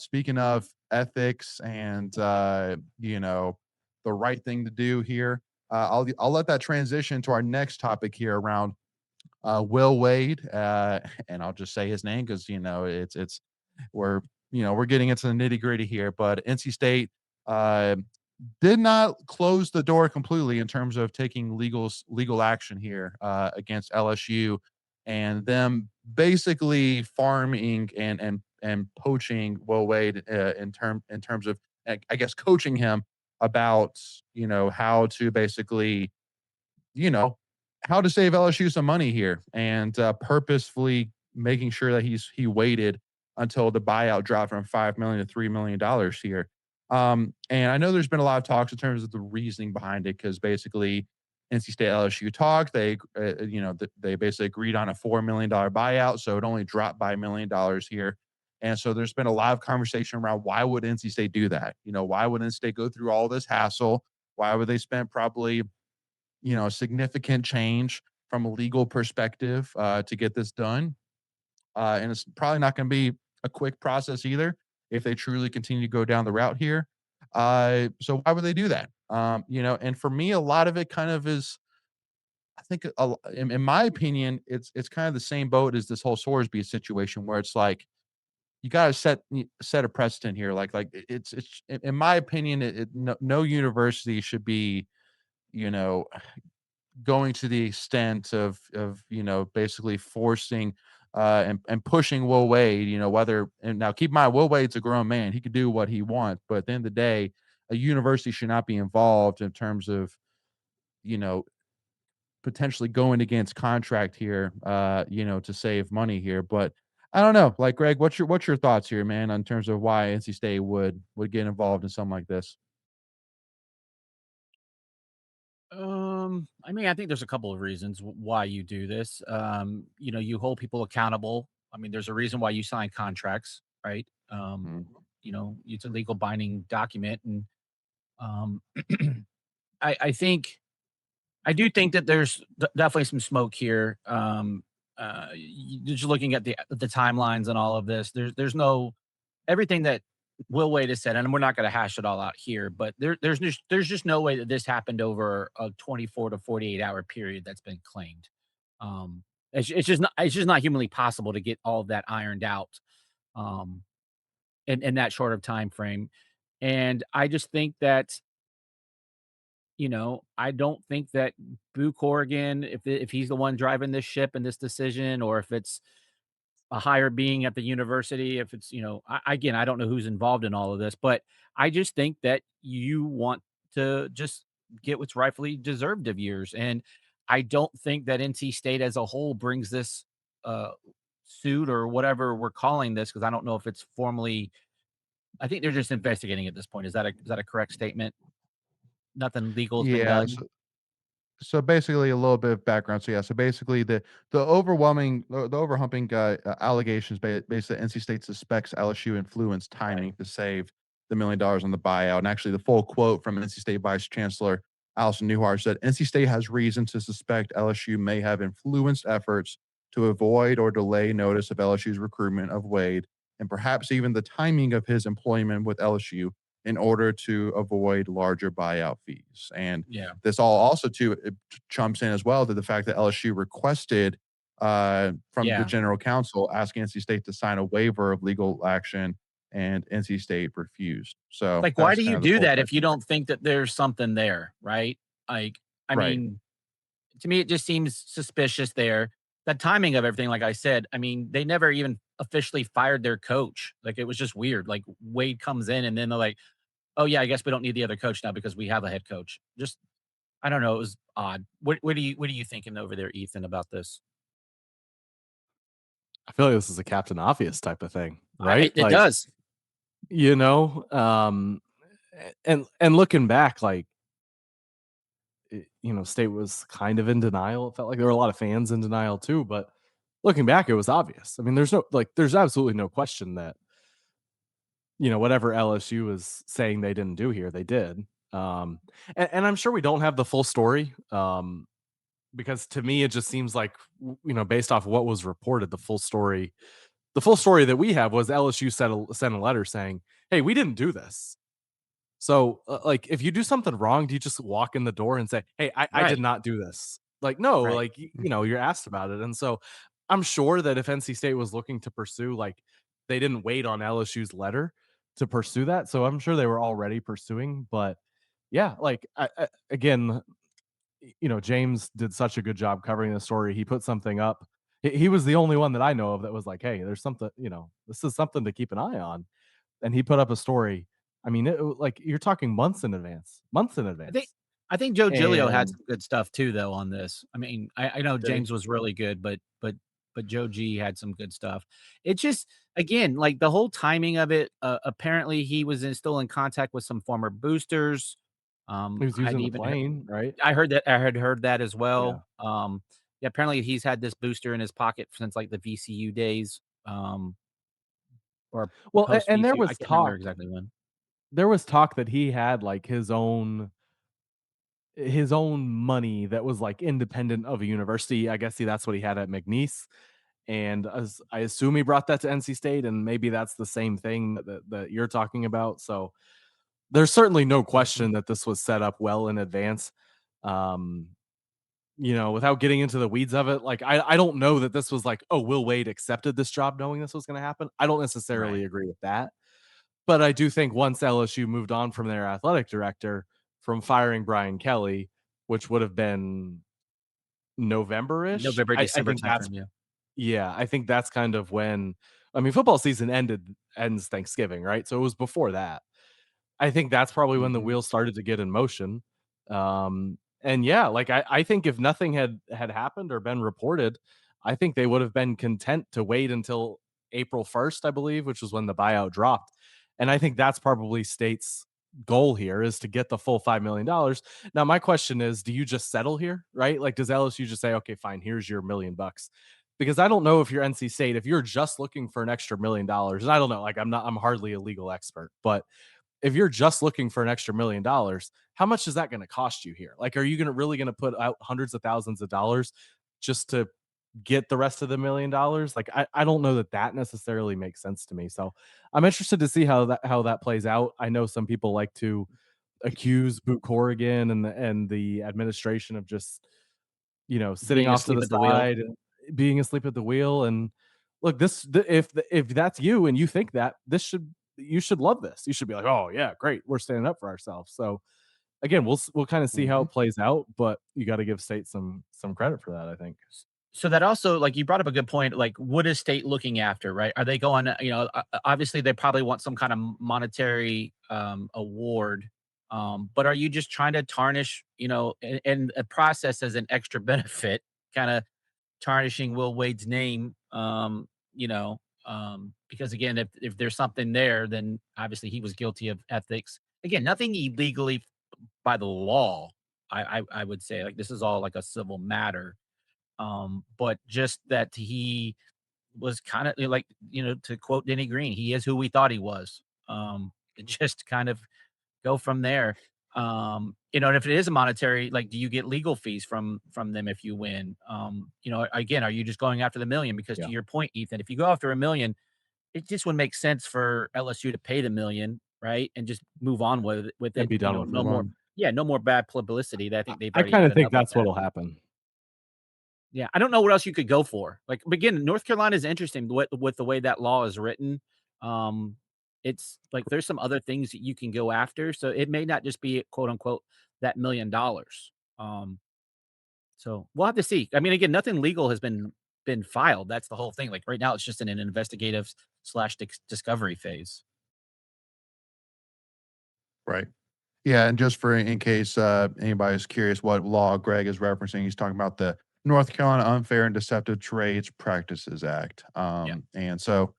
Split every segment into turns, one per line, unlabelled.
speaking of ethics and the right thing to do here, I'll let that transition to our next topic here around Will Wade, and I'll just say his name because it's we're we're getting into the nitty gritty here, but NC State uh, did not close the door completely in terms of taking legal action here against LSU, and them basically farming and poaching Will Wade in terms of I guess coaching him about how to basically you know, how to save LSU some money here and purposefully making sure that he waited until the buyout dropped from 5 million to $3 million here. And I know there's been a lot of talks in terms of the reasoning behind it because basically NC State LSU talked. They basically agreed on a $4 million buyout, so it only dropped by $1 million here. And so there's been a lot of conversation around why would NC State do that? Why would NC State go through all this hassle? Why would they spend probably significant change from a legal perspective to get this done. And it's probably not going to be a quick process either if they truly continue to go down the route here. So why would they do that? And for me, a lot of it kind of is, I think, in my opinion, it's kind of the same boat as this whole Sorsby situation where it's like you got to set a precedent here. It's in my opinion, no university should be you know going to the extent of basically forcing and pushing Will Wade, whether and now keep in mind Will Wade's a grown man. He could do what he wants, but at the end of the day, a university should not be involved in terms of, you know, potentially going against contract here, to save money here. But I don't know. Like Greg, what's your thoughts here, man, in terms of why NC State would get involved in something like this?
I mean, I think there's a couple of reasons why you do this. You hold people accountable. I mean, there's a reason why you sign contracts, right?
Mhm.
It's a legal binding document, and um, I do think that there's definitely some smoke here. Just looking at the timelines and all of this, there's no everything that Will Wade has said, and we're not going to hash it all out here, but there's just no way that this happened over a 24 to 48-hour period that's been claimed. It's just not humanly possible to get all of that ironed out um, in that short of time frame, and I just think that I don't think that Boo Corrigan, if he's the one driving this ship and this decision, or if it's a higher being at the university, if it's, again, I don't know who's involved in all of this, but I just think that you want to just get what's rightfully deserved of yours. And I don't think that NC State as a whole brings this uh, suit or whatever we're calling this, because I don't know if it's formally, I think they're just investigating at this point. Is that a correct statement? Nothing legal has been
Yeah.
done.
So basically a little bit of background. So yeah, so basically the overhumping allegations basically NC State suspects LSU influenced
Right.
timing to save the $1 million on the buyout. And actually the full quote from NC State Vice Chancellor Allison Newhart said NC State has reason to suspect LSU may have influenced efforts to avoid or delay notice of LSU's recruitment of Wade and perhaps even the timing of his employment with LSU in order to avoid larger buyout fees. And
Yeah.
this all also too it chumps in as well to the fact that LSU requested from the
Yeah.
general counsel asking NC State to sign a waiver of legal action, and NC State refused. So
Like, why
that's
do
kind
you
of the
do
full
that if you
background.
don't think that there's something there, right? Like, I
Right.
mean, to me, it just seems suspicious there. The timing of everything, like I said, I mean, they never even officially fired their coach. Like, it was just weird. Like, Wade comes in and then they're like, "Oh, yeah, I guess we don't need the other coach now because we have a head coach." Just I don't know, it was odd. What are you thinking over there, Ethan, about this?
I feel like this is a Captain Obvious type of thing,
I
right?
it does.
You know, um, and looking back, State was kind of in denial. It felt like there were a lot of fans in denial too, but looking back, it was obvious. I mean, there's absolutely no question that, whatever LSU was saying they didn't do here, they did. And I'm sure we don't have the full story. Because to me, it just seems like, based off what was reported, the full story The full story that we have was LSU sent a letter saying, "Hey, we didn't do this." So, like, if you do something wrong, do you just walk in the door and say, "Hey, I did
Right.
not do this"? Like, no,
Right.
like, you're asked about it. And so I'm sure that if NC State was looking to pursue, like, they didn't wait on LSU's letter to pursue that. So I'm sure they were already pursuing. But yeah, like, again, James did such a good job covering the story. He put something up. He was the only one that I know of that was like, "Hey, there's something, this is something to keep an eye on." And he put up a story. I mean, like, you're talking months in
I think
advance.
I think Joe Giglio had
And
some good stuff too, though, on this. I mean, I know
did he?
James was really good, but Joe G had some good stuff. It just again, like the whole timing of it. Apparently, he was still in contact with some former boosters.
He was
I'd
using the
even heard,
plane, right?
I heard that I had heard that as
Yeah.
well. Yeah, apparently he's had this booster in his pocket since like the VCU days, or
Well,
post
and
VCU. I can't remember exactly when.
there was talk that he had, like, his own money that was, like, independent of a university. I guess that's what he had at McNeese. And as I assume he brought that to NC State, and maybe that's the same thing that you're talking about. So there's certainly no
Mhm.
question that this was set up well in advance. Um, without getting into the weeds of it, like, I don't know that this was like, oh, Will Wade accepted this job knowing this was going to happen. I don't
Right.
necessarily agree with that. But I do think once LSU moved on from their athletic director, from firing Brian Kelly, which would have been November-ish,
November,
I
December
think that's
timeframe. Yeah.
yeah, I think that's kind of when, I mean, football season ends Thanksgiving, right? So it was before that. I think that's probably when the
Mhm.
wheels started to get in motion. And yeah, like, I think if nothing had happened or been reported, I think they would have been content to wait until April 1st, I believe, which was when the buyout dropped. And I think that's probably State's goal here, is to get the full $5 million. Now, my question is, do you just settle here, right? Like, does LSU just say, okay, fine, here's your $1 million? Because I don't know if you're NC State, if you're just looking for an extra $1 million, and I don't know, like, I'm hardly a legal expert, but if you're just looking for an extra $1 million, how much is that going to cost you here? Like, are you really going to put out hundreds of thousands of dollars just to get the rest of the $1 million? Like, I don't know that necessarily makes sense to me. So I'm interested to see how that plays out. I know some people like to accuse Boot Corrigan and the administration of just, sitting
Being
off to
asleep
the
at the wheel.
side and being asleep at the wheel. And look, if that's you and you think that, you should love this. You should be like, oh yeah, great, we're standing up for ourselves. So again, we'll kind of see how
Mhm.
it plays out, but you got to give State some credit for that, I think.
So that also, like you brought up a good point. Like, what is state looking after, right? Are they going? Obviously, they probably want some kind of monetary award. But are you just trying to tarnish, and a process as an extra benefit, kind of tarnishing Will Wade's name? Because again, if there's something there, then obviously he was guilty of ethics. Again, nothing illegally by the law. I would say, like, this is all like a civil matter, but just that he was kind of like, to quote Denny Green, he is who we thought he was. And just kind of go from there. And if it is a monetary, like, do you get legal fees from them if you win? Again, are you just going after the million? Because
Yeah,
to your point, Ethan, if you go after a million, it just would make sense for LSU to pay the million, right? And just move on with
and
it.
be done with
No
it.
more, yeah, no more bad publicity. I think they've
I
already
kind
had
of think
enough of
that's
that.
what'll happen.
Yeah, I don't know what else you could go for. Like, but again, North Carolina is interesting with the way that law is written. Um, it's like there's some other things that you can go after, so it may not just be quote unquote that $1 million. So we'll have to see. I mean, again, nothing legal has been filed. That's the whole thing. Like right now, it's just in an investigative slash discovery phase.
Right. Yeah, and just for in case anybody's curious what law Greg is referencing, he's talking about the North Carolina Unfair and Deceptive Trades Practices Act.
Yeah.
And so,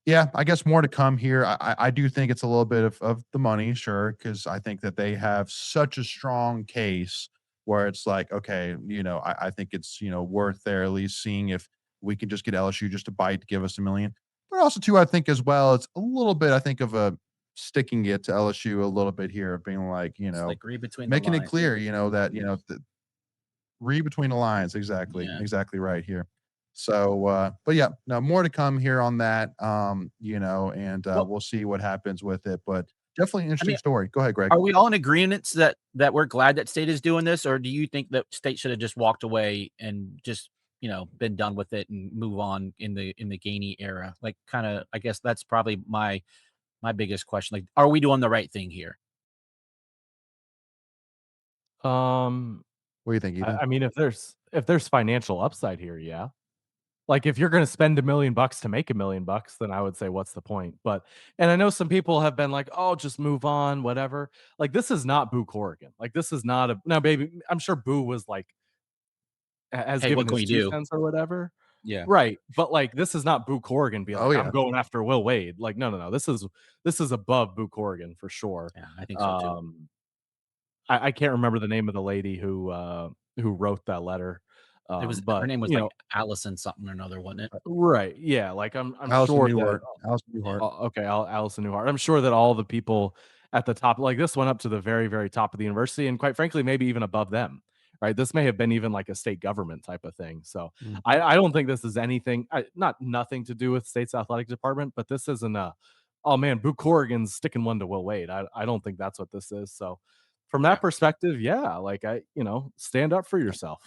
yeah, I guess more to come here. I do think it's a little bit of the money, sure, because I think that they have such a strong case where it's like, okay, I think it's worth there at least seeing if we can just get LSU just to bite to give us a million. But also too, I think as well, it's a little bit, I think, of a sticking it to LSU a little bit here, of being like,
It's like read between the
making it
lines.
clear, that read between the lines. Exactly,
Yeah.
exactly right here. So, but yeah, no more to come here on that. And
Well,
we'll see what happens with it. But definitely an
I
interesting
mean,
story. Go ahead, Greg.
are we all in agreement that we're glad that state is doing this, or do you think that state should have just walked away and just been done with it and move on in the Gainey era? Like, kind of, I guess that's probably my biggest question. Like, are we doing the right thing here?
Um,
What do you think, Ethan?
I mean, if there's financial upside here, yeah. Like if you're gonna spend $1 million to make $1 million, then I would say what's the point? And I know some people have been like, "Oh, just move on, whatever." Like this is not Boo Corrigan. Like this is not a now, baby. I'm sure Boo was like has
Hey,
given
what can
his
we
two
do?
cents or whatever.
Yeah,
Right. But like this is not Boo Corrigan be
Oh
like, I'm
yeah.
going after Will Wade. Like, no, no, no. This is above Boo Corrigan for sure.
yeah, I think so too.
Um I can't remember the name of the lady who wrote that letter.
It was her
But
name was
you
like
know,
Allison something or another, wasn't it?
right. Yeah, like I'm
Allison
sure that
Newhart. Allison
Yeah,
Newhart.
okay, Allison Newhart. I'm sure that all the people at the top, like this went up to the very, very top of the university, and quite frankly, maybe even above them. Right? This may have been even like a state government type of thing. So
mhm.
I don't think this is anything, not nothing to do with state's athletic department, but this isn't a, oh man, Boo Corrigan's sticking one to Will Wade. I don't think that's what this is. So from
Yeah.
that perspective, yeah, like stand up for yourself.